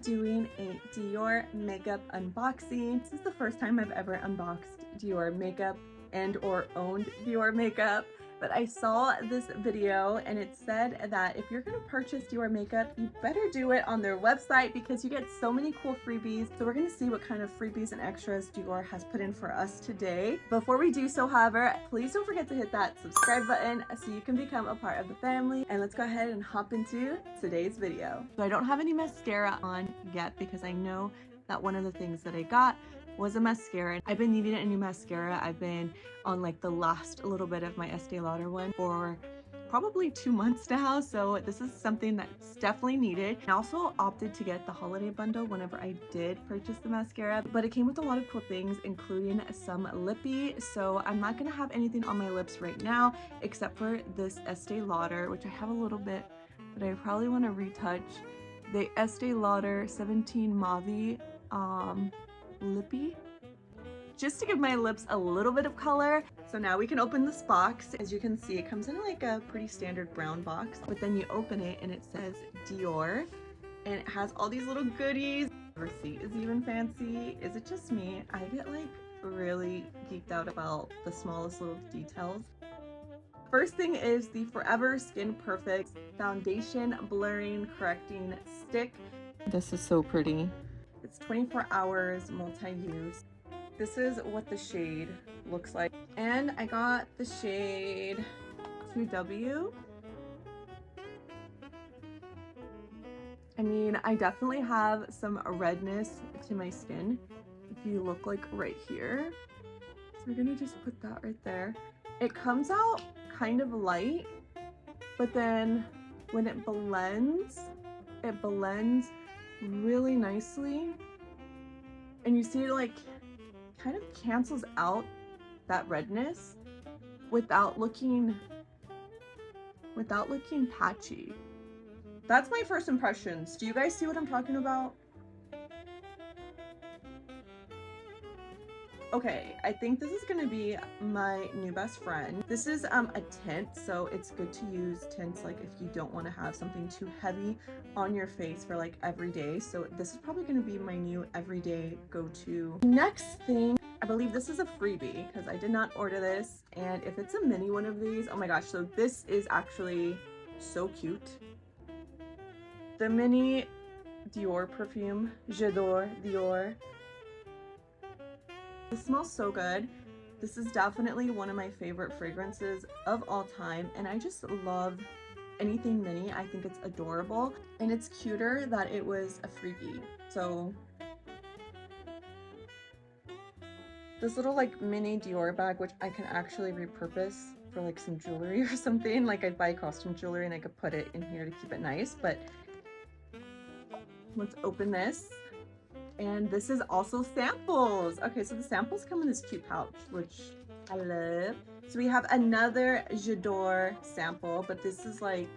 doing a Dior makeup unboxing. This is the first time I've ever unboxed Dior makeup and or owned Dior makeup. But I saw this video and it said that if you're gonna purchase Dior makeup, you better do it on their website because you get so many cool freebies. So we're gonna see what kind of freebies and extras Dior has put in for us today. Before we do so, however, please don't forget to hit that subscribe button so you can become a part of the family. And let's go ahead and hop into today's video. So I don't have any mascara on yet because I know that one of the things that I got was a mascara. I've been needing a new mascara. I've been on like the last little bit of my Estee Lauder one for probably 2 months now, so this is something that's definitely needed. I also opted to get the holiday bundle whenever I did purchase the mascara, but it came with a lot of cool things, including some lippy. So I'm not gonna have anything on my lips right now except for this Estee Lauder, which I have a little bit, but I probably want to retouch. The Estee Lauder 17 Mauve lippy, just to give my lips a little bit of color. So now we can open this box. As you can see, it comes in like a pretty standard brown box, but then you open it and it says Dior, and it has all these little goodies. The receipt is even fancy. Is it just me? I get like really geeked out about the smallest little details. First thing is the Forever Skin Perfect Foundation Blurring Correcting Stick. This is so pretty. It's 24 hours multi-use. This is what the shade looks like. And I got the shade 2W. I mean, I definitely have some redness to my skin. If you look like right here. So we're gonna just put that right there. It comes out kind of light, but then when it blends really nicely, and you see it like kind of cancels out that redness without looking patchy. That's my first impressions. Do you guys see what I'm talking about? Okay, I think this is gonna be my new best friend. This is a tint, so it's good to use tints like if you don't want to have something too heavy on your face for like every day. So this is probably gonna be my new everyday go-to. Next thing, I believe this is a freebie because I did not order this, and if it's a mini one of these, oh my gosh, so this is actually so cute. The mini Dior perfume, J'adore Dior. This smells so good. This is definitely one of my favorite fragrances of all time, and I just love anything mini. I think it's adorable, and it's cuter that it was a freebie. So this little like mini Dior bag, which I can actually repurpose for like some jewelry or something. Like I'd buy costume jewelry and I could put it in here to keep it nice. But let's open this. And this is also samples. Okay, so the samples come in this cute pouch, which I love. So we have another J'adore sample, but this is like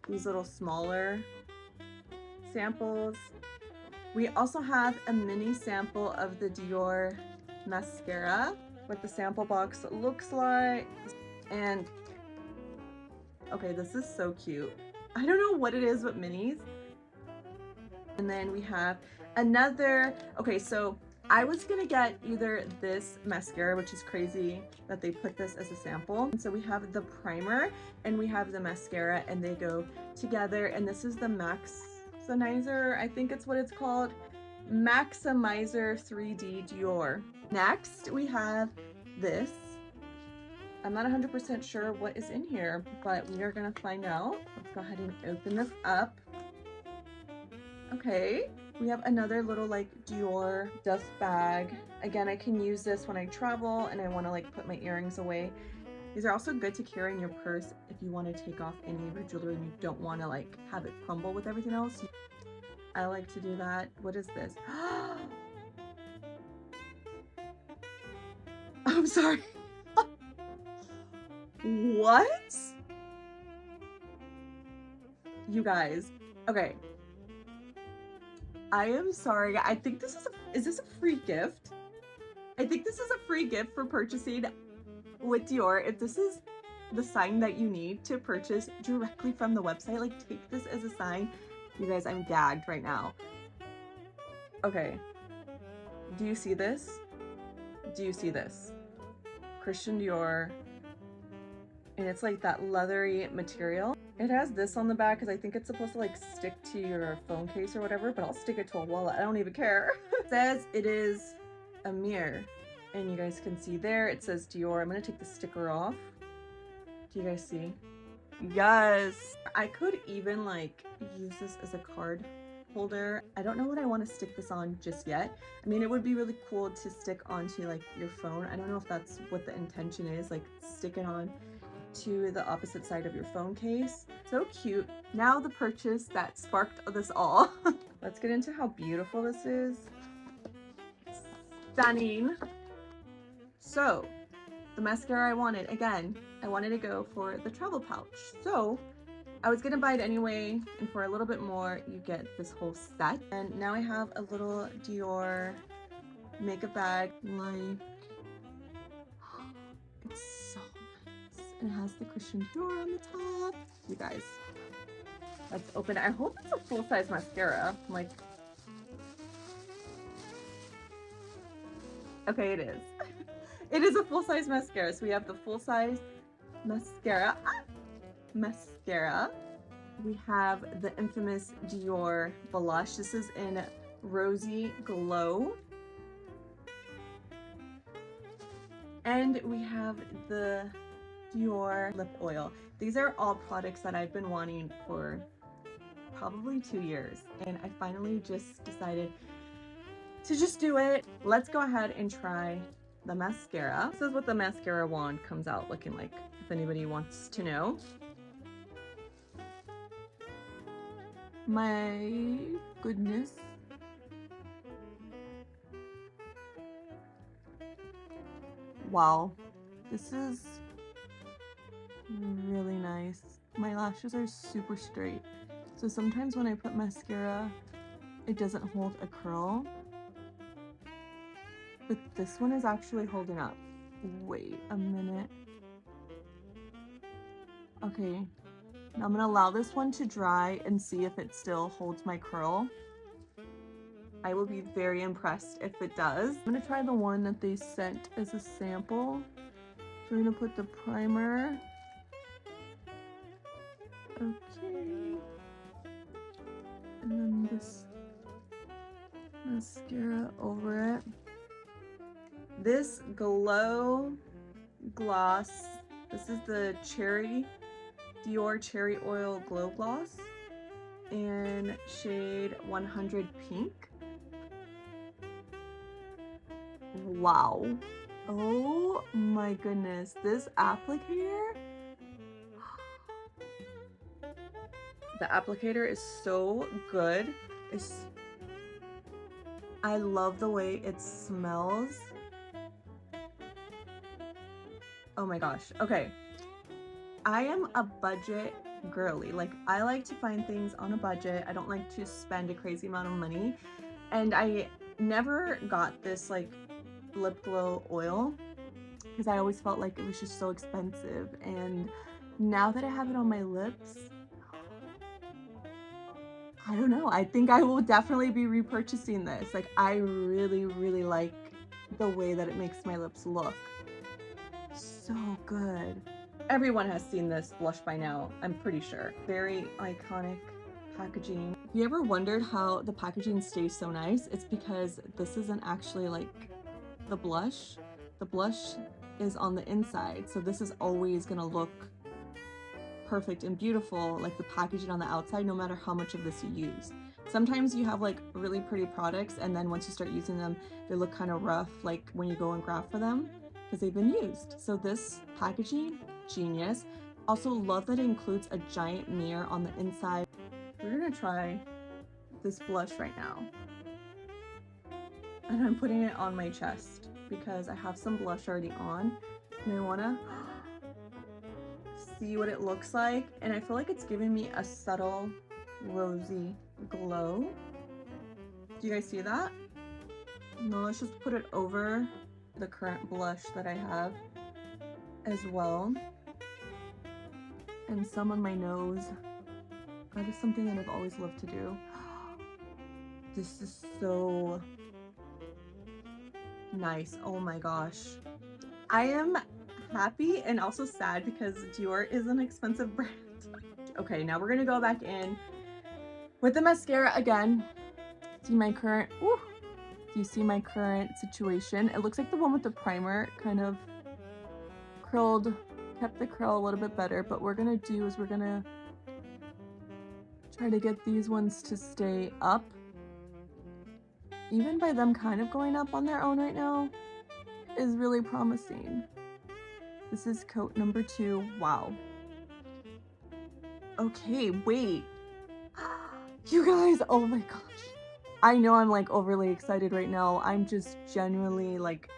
these little smaller samples. We also have a mini sample of the Dior mascara, what the sample box looks like. And okay, this is so cute. I don't know what it is with minis. And then we have another, okay, so I was gonna get either this mascara, which is crazy that they put this as a sample. And so we have the primer and we have the mascara, and they go together. And this is the Maximizer, I think it's what it's called. Maximizer 3D Dior. Next, we have this. I'm not 100% sure what is in here, but we are gonna find out. Let's go ahead and open this up. Okay, we have another little like Dior dust bag. Again, I can use this when I travel and I want to like put my earrings away. These are also good to carry in your purse if you want to take off any of your jewelry and you don't want to like have it crumble with everything else. I like to do that. What is this? I'm sorry. What? You guys. Okay. I am sorry. I think this is this a free gift? I think this is a free gift for purchasing with Dior. If this is the sign that you need to purchase directly from the website, like take this as a sign. You guys, I'm gagged right now. Okay, do you see this? Do you see this? Christian Dior, and it's like that leathery material. It has this on the back because I think it's supposed to like stick to your phone case or whatever, but I'll stick it to a wallet. I don't even care. It says it is a mirror, and you guys can see there it says Dior. I'm gonna take the sticker off. Do you guys see? Yes. I could even like use this as a card holder. I don't know what I want to stick this on just yet. I mean, it would be really cool to stick onto like your phone. I don't know if that's what the intention is, like stick it on to the opposite side of your phone case. So cute. Now the purchase that sparked this all. Let's get into how beautiful this is. Stunning. So the mascara I wanted, again, I wanted to go for the travel pouch. So I was gonna buy it anyway, and for a little bit more, you get this whole set. And now I have a little Dior makeup bag. Like, it's so nice. It has the Christian Dior on the top. You guys, let's open it. I hope it's a full-size mascara. Like, okay, it is. It is a full-size mascara. So we have the full-size mascara. Mascara. We have the infamous Dior blush. This is in Rosy Glow. And we have the Dior lip oil. These are all products that I've been wanting for probably 2 years, and I finally just decided to just do it. Let's go ahead and try the mascara. This is what the mascara wand comes out looking like, if anybody wants to know. My goodness. Wow, this is really nice. My lashes are super straight, so sometimes when I put mascara, it doesn't hold a curl. But this one is actually holding up. Wait a minute. Okay, now I'm gonna allow this one to dry and see if it still holds my curl. I will be very impressed if it does. I'm gonna try the one that they sent as a sample. So we're gonna put the primer. Okay. And then this mascara over it. This Glow Gloss, this is the Dior Cherry Oil Glow Gloss in shade 100 Pink. Wow. Oh my goodness. This applicator. The applicator is so good. I love the way it smells. Oh my gosh. Okay. I am a budget girly. Like, I like to find things on a budget. I don't like to spend a crazy amount of money. And I never got this like lip glow oil because I always felt like it was just so expensive. And now that I have it on my lips, I don't know. I think I will definitely be repurchasing this. Like, I really, really like the way that it makes my lips look. So good. Everyone has seen this blush by now, I'm pretty sure. Very iconic packaging. If you ever wondered how the packaging stays so nice, it's because this isn't actually like the blush. The blush is on the inside, so this is always gonna look perfect and beautiful like the packaging on the outside, no matter how much of this you use. Sometimes you have like really pretty products, and then once you start using them, they look kind of rough, like when you go and grab for them, because they've been used. So this packaging, genius. Also love that it includes a giant mirror on the inside. We're gonna try this blush right now. And I'm putting it on my chest because I have some blush already on, and I wanna see what it looks like. And I feel like it's giving me a subtle rosy glow. Do you guys see that? No, let's just put it over the current blush that I have as well. And some on my nose. That is something that I've always loved to do. This is so nice. Oh my gosh. I am happy and also sad because Dior is an expensive brand. Okay, now we're gonna go back in with the mascara again. See my current, do you see my current situation? It looks like the one with the primer kind of curled, kept the curl a little bit better, but what we're gonna do is we're gonna try to get these ones to stay up. Even by them kind of going up on their own right now is really promising. This is coat number 2. Wow. Okay, wait. You guys, oh my gosh. I know I'm like overly excited right now. I'm just genuinely like,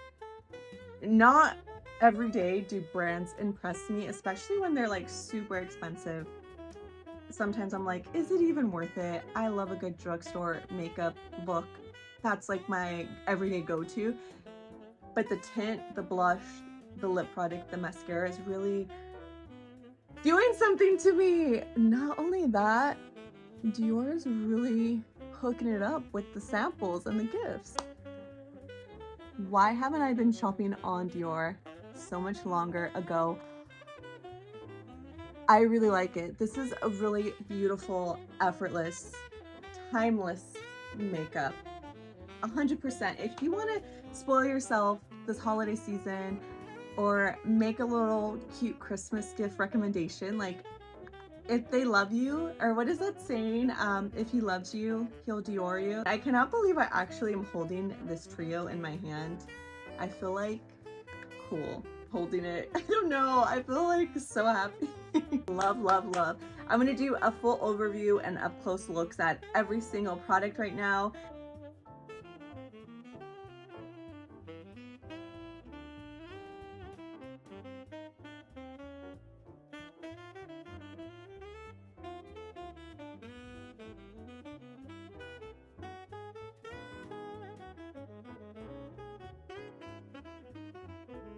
not every day do brands impress me, especially when they're like super expensive. Sometimes I'm like, is it even worth it? I love a good drugstore makeup look. That's like my everyday go-to. But the tint, the blush, the lip product, the mascara is really doing something to me. Not only that, Dior is really hooking it up with the samples and the gifts. Why haven't I been shopping on Dior so much longer ago? I really like it. This is a really beautiful, effortless, timeless makeup. 100%. If you want to spoil yourself this holiday season or make a little cute Christmas gift recommendation, like if they love you, or what is that saying? If he loves you, he'll Dior you. I cannot believe I actually am holding this trio in my hand. I feel like cool holding it. I don't know. I feel like so happy. Love, love, love. I'm gonna do a full overview and up close looks at every single product right now.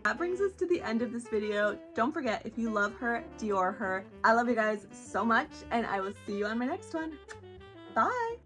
That brings us to the end of this video. Don't forget, if you love her, Dior her. I love you guys so much, and I will see you on my next one. Bye!